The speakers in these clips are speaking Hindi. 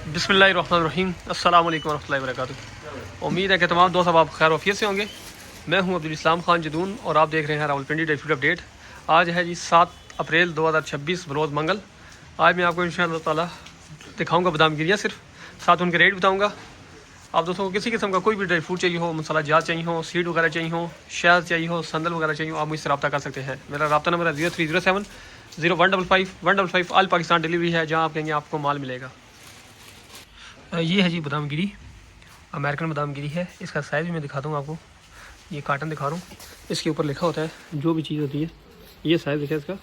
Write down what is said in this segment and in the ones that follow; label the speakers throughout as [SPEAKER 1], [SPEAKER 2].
[SPEAKER 1] बिस्मिल्लाहिर्रहमानिर्रहीम अस्सलाम वालेकुम रहमतुल्लाहि व बरकातुहू। उम्मीद है कि तमाम दोस्त अब आप खैर वफियत से होंगे। मैं हूं अब्दुल इस्लाम खान जदून और आप देख रहे हैं रावलपिंडी ड्राई फ्रूट अपडेट। आज है जी 7 अप्रैल 2026 रोज़ मंगल। आज मैं आपको इंशाअल्लाह ताला दिखाऊंगा बादाम गिरियाँ, सिर्फ साथ उनके रेट बताऊँगा। आप दोस्तों को किसी किस्म का कोई भी ड्राई फ्रूट चाहिए हो, मसाला जात चाहिए हो, सीड वगैरह चाहिए हो, शहद चाहिए हो, संदल वगैरह चाहिए हो, आप मुझसे रब्ता कर सकते हैं। मेरा रब्ता नंबर है 0307 0155 155। ऑल पाकिस्तान डिलीवरी है, जहाँ आप कहेंगे आपको माल मिलेगा। ये है जी बादाम गिरी, अमेरिकन बादाम गिरी है। इसका साइज़ भी मैं दिखाता हूँ आपको। ये काटन दिखा रहा हूँ, इसके ऊपर लिखा होता है जो भी चीज़ होती है। ये साइज़ देखिए इसका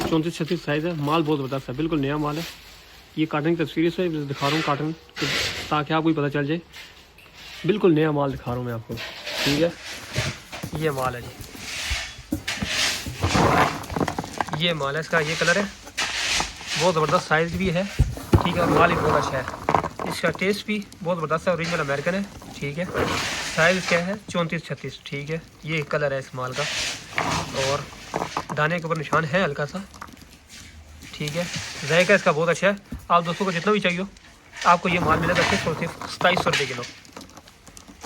[SPEAKER 1] 34-36 साइज़ है। माल बहुत ज़बरदस्त है, बिल्कुल नया माल है। ये काटन की तस्वीर से दिखा रहा हूँ काटन, ताकि आपको भी पता चल जाए। बिल्कुल नया माल दिखा रहा हूँ मैं आपको, ठीक है। ये माल है जी, ये माल है इसका। ये कलर है, बहुत ज़बरदस्त साइज़ भी है, ठीक है। और माल ही बहुत अच्छा है। इसका टेस्ट भी बहुत ज़बरदस्त है, ओरिजिनल अमेरिकन है, ठीक है। साइज़ क्या है 34-36, ठीक है। ये कलर है इस माल का, और दाने के ऊपर निशान है हल्का सा, ठीक है। जायका इसका बहुत अच्छा है। आप दोस्तों को जितना भी चाहिए हो, आपको ये माल मिलेगा सिर्फ और सिर्फ 2700 रुपये किलो,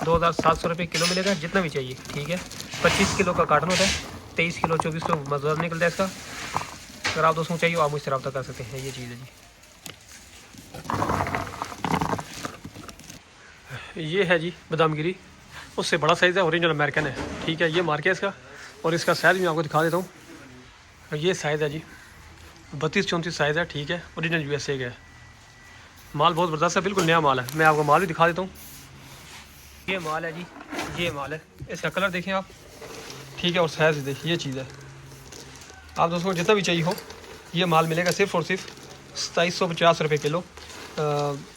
[SPEAKER 1] 2700 रुपये किलो मिलेगा, जितना भी चाहिए, ठीक है। 25 किलो का कार्टन होता है, 23 किलो 24 किलो मजदूर निकलता है इसका। अगर आप दोस्तों को चाहिए आप मुझसे रब्ता कर सकते हैं। ये चीज़ है जी, ये है जी बादाम गिरी, उससे बड़ा साइज़ है, ओरिजिनल अमेरिकन है, ठीक है। ये मार्क है इसका, और इसका साइज़ भी मैं आपको दिखा देता हूँ। ये साइज़ है जी 32-34 साइज़ है, ठीक है। ओरिजिनल USA का है। माल बहुत ज़बरदस्त है, बिल्कुल नया माल है। मैं आपको माल भी दिखा देता हूँ। ये माल है जी, ये माल है। इसका कलर देखें आप, ठीक है, और साइज़ देखिए। ये चीज़ है, आप दोस्तों को जितना भी चाहिए हो, ये माल मिलेगा सिर्फ और सिर्फ 2750 रुपये किलो।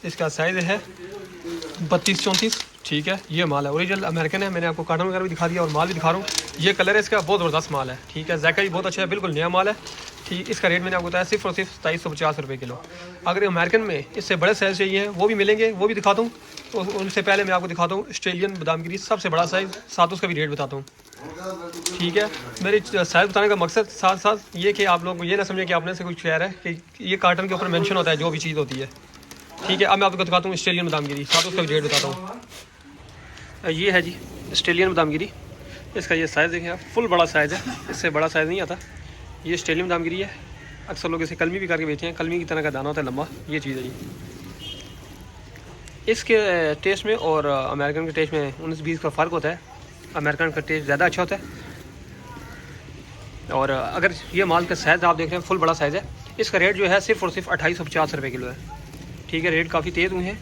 [SPEAKER 1] इसका साइज़ है 32-34, ठीक है। ये माल है, ओरिजिनल अमेरिकन है। मैंने आपको कार्टन वगैरह भी दिखा दिया और माल भी दिखा रहा हूँ। ये कलर है इसका, बहुत ज़बरदस्त माल है, ठीक है। जायका भी बहुत अच्छा है, बिल्कुल नया माल है, ठीक। इसका रेट मैंने आपको बताया सिर्फ और सिर्फ 2750 रुपये किलो। अगर अमेरिकन में इससे बड़े साइज़ चाहिए वो भी मिलेंगे, वो भी दिखाता हूँ। तो उनसे पहले मैं आपको दिखाता हूँ ऑस्ट्रेलियन बादाम गिरी, सबसे बड़ा साइज़, साथ उसका भी रेट बताता हूँ, ठीक है। मेरे साइज़ बताने का मकसद साथ साथ ये कि आप लोग ये ना समझें कि आपने से कुछ कह रहा है कि ये कार्टन के ऊपर मेंशन होता है जो भी चीज़ होती है, ठीक है। अब मैं आपको दिखाता हूँ ऑस्ट्रेलियन बादाम गिरी, साथ उसका भी रेट बताता हूँ। ये है जी ऑस्ट्रेलियन बादाम गिरी। इसका ये साइज़ देखें आप, फुल बड़ा साइज़ है, इससे बड़ा साइज़ नहीं आता। ये ऑस्ट्रेलियन बादाम गिरी है। अक्सर लोग इसे कलमी भी करके बेचते हैं, कलमी की तरह का दाना होता है लंबा। ये चीज़ है जी। इसके टेस्ट में और अमेरिकन के टेस्ट में 19-20 का फ़र्क होता है। अमेरिकन का टेस्ट ज़्यादा अच्छा होता है। और अगर ये माल का साइज़ आप देख रहे हैं, फुल बड़ा साइज़ है। इसका रेट जो है सिर्फ और सिर्फ 2850 रुपये किलो है, ठीक है। रेट काफ़ी तेज़ हुए हैं,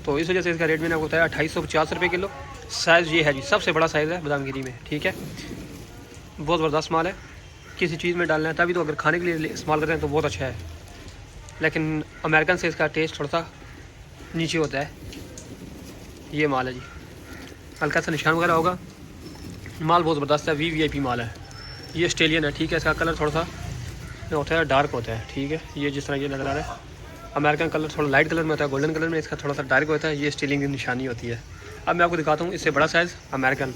[SPEAKER 1] तो इस वजह से इसका रेट मैंने आपको बताया 2850 रुपये किलो। साइज़ ये है जी, सबसे बड़ा साइज़ है बादाम गिरी में, ठीक है। बहुत ज़बरदस्त माल है। किसी चीज़ में डालना है तभी तो, अगर खाने के लिए इस्तेमाल करते हैं तो बहुत अच्छा है। लेकिन अमेरिकन से इसका टेस्ट थोड़ा सा नीचे होता है। ये माल है जी, हल्का सा निशान वगैरह होगा। माल बहुत ज़बरदस्त है, VIP माल है। ये ऑस्ट्रेलियन है, ठीक है। इसका कलर थोड़ा सा होता है, डार्क होता है, ठीक है। ये जिस तरह ये नज़र आ रहा है, अमेरिकन कलर थोड़ा लाइट कलर में होता है, गोल्डन कलर में। इसका थोड़ा सा डार्क होता है, ये ऑस्ट्रेलियन की निशानी होती है। अब मैं आपको दिखाता हूँ इससे बड़ा साइज़ अमेरिकन।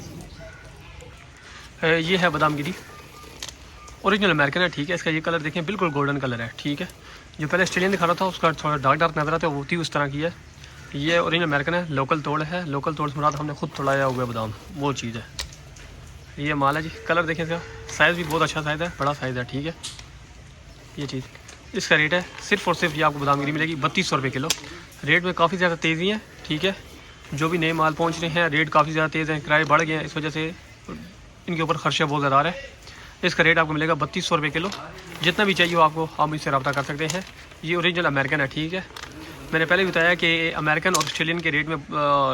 [SPEAKER 1] ये है बादाम गिरी, ओरिजिनल अमेरिकन है, ठीक है। इसका ये कलर देखें, बिल्कुल गोल्डन कलर है, ठीक है। जो पहले ऑस्ट्रेलियन दिखा रहा था उसका थोड़ा डार्क डार्क नजर आता है, वो थी उस तरह की है। ये ओरिजिनल अमेरिकन है, लोकल तोड़ है। लोकल तोड़ से मुराद हमने खुद तोड़ाया हुआ है बादाम, वो चीज़ है। ये माल है जी, कलर देखें इसका, साइज़ भी बहुत अच्छा साइज़ है, बड़ा साइज़ है, ठीक है। ये चीज़, इसका रेट है सिर्फ और सिर्फ ये आपको बादाम गिरी मिलेगी 3200 रुपये किलो। रेट में काफ़ी ज़्यादा तेज़ी है, ठीक है। जो भी नए माल पहुँच रहे हैं, रेट काफ़ी ज़्यादा तेज़ है, किराए बढ़ गए हैं, इस वजह से इनके ऊपर खर्चा बहुत ज़्यादा आ रहा है। इसका रेट आपको मिलेगा 3200 रुपये किलो। जितना भी चाहिए हो आपको, आप मुझसे रब्ता कर सकते हैं। ये ओरिजिनल अमेरिकन है, ठीक है। मैंने पहले भी बताया कि अमेरिकन और ऑस्ट्रेलियन के रेट में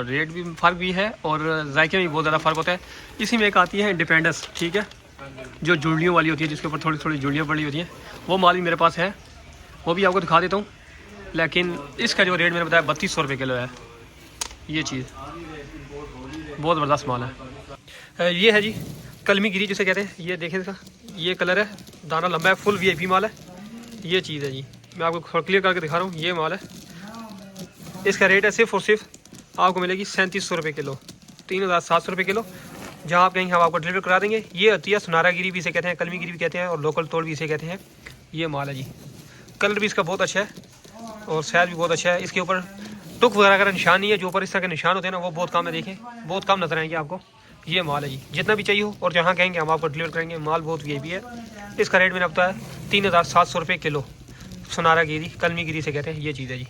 [SPEAKER 1] रेट भी फ़र्क भी है, और जायके में भी बहुत ज़्यादा फ़र्क होता है। इसी में एक आती है इंडिपेंडेंस, ठीक है, जो जुड़नियों वाली होती है, जिसके ऊपर थोड़ी थोड़ी जुड़नियाँ पड़ी होती हैं, वो माल भी मेरे पास है, वो भी आपको दिखा देता हूँ। लेकिन इसका जो रेट मैंने बताया 3200 रुपये किलो है। ये चीज़ बहुत ज़बरदस्त माल है। ये है जी कलमी गिरी जिसे कहते हैं। ये देखें इसका, ये कलर है, दाना लंबा है, फुल VIP माल है। ये चीज़ है जी, मैं आपको क्लियर करके दिखा रहा हूँ। ये माल है, इसका रेट है सिर्फ और सिर्फ आपको मिलेगी 3700 रुपये किलो, 3700 रुपये किलो। जहाँ आप कहेंगे हम आपको डिलीवर करा देंगे। ये होती है सुनारा गिरी भी इसे कहते हैं, कलमी गिरी भी कहते हैं, और लोकल तोड़ भी इसे कहते हैं। ये माल है जी, कलर भी इसका बहुत अच्छा है, और साइज भी बहुत अच्छा है। इसके ऊपर टुक वगैरह का निशान नहीं है, जो ऊपर इस तरह के निशान होते हैं ना वो बहुत कम है, देखें बहुत कम नजर आएंगे आपको। ये माल है जी, जितना भी चाहिए हो और जहाँ कहेंगे हम आपको डिलीवर करेंगे। माल बहुत वीआईपी है। इसका रेट मैंने बताया 3700 रुपये किलो। सुनारा गिरी, कलमी गिरी से कहते हैं, ये चीज़ है जी।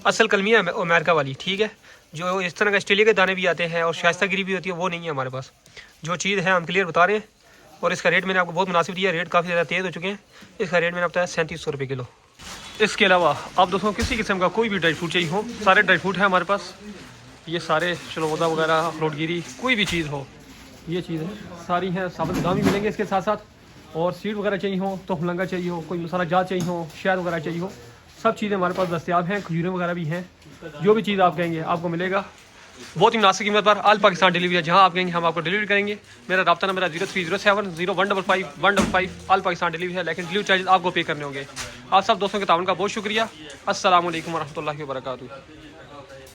[SPEAKER 1] असल कलमी है अमेरिका वाली, ठीक है। जो इस तरह का ऑस्ट्रेलिया के दाने भी आते हैं और शाइस्ता गिरी भी होती है, वो नहीं है हमारे पास। जो चीज़ है हम क्लियर बता रहे हैं। और इसका रेट मैंने आपको बहुत मुनासिब दिया। रेट काफ़ी ज़्यादा तेज़ हो चुके हैं। इसका रेट मैंने बताया 3700 रुपये किलो। इसके अलावा आप दोस्तों किसी किस्म का कोई भी ड्राई फ्रूट चाहिए हो, सारे ड्राई फ्रूट है हमारे पास। ये सारे शलोदा वगैरह, अखरोटगिरी, कोई भी चीज़ हो, ये चीज़ें सारी हैं। साबुत बादाम भी मिलेंगे इसके साथ साथ। और सीड वगैरह चाहिए हो, तो मलंगा चाहिए हो, कोई मसाला जात चाहिए हो, शहद वगैरह चाहिए हो, सब चीज़ें हमारे पास दस्तियाब हैं। खजूरें वगैरह भी हैं। जो भी चीज़ आप कहेंगे आपको मिलेगा। बहुत ही मुनासिब कीमत पर ऑल पाकिस्तान डिलीवरी है। जहाँ आप कहेंगे हम आपको डिलीवरी करेंगे। मेरा रब्ता नंबर है 0307 0155 ऑल पाकिस्तान डिलीवरी है, लेकिन डिलीवरी चार्जेस आपको पे करने होंगे। आप सब दोस्तों के ताउन का बहुत शुक्रिया। अस्सलाम वालेकुम वरहमतुल्लाहि वबरकातुहू।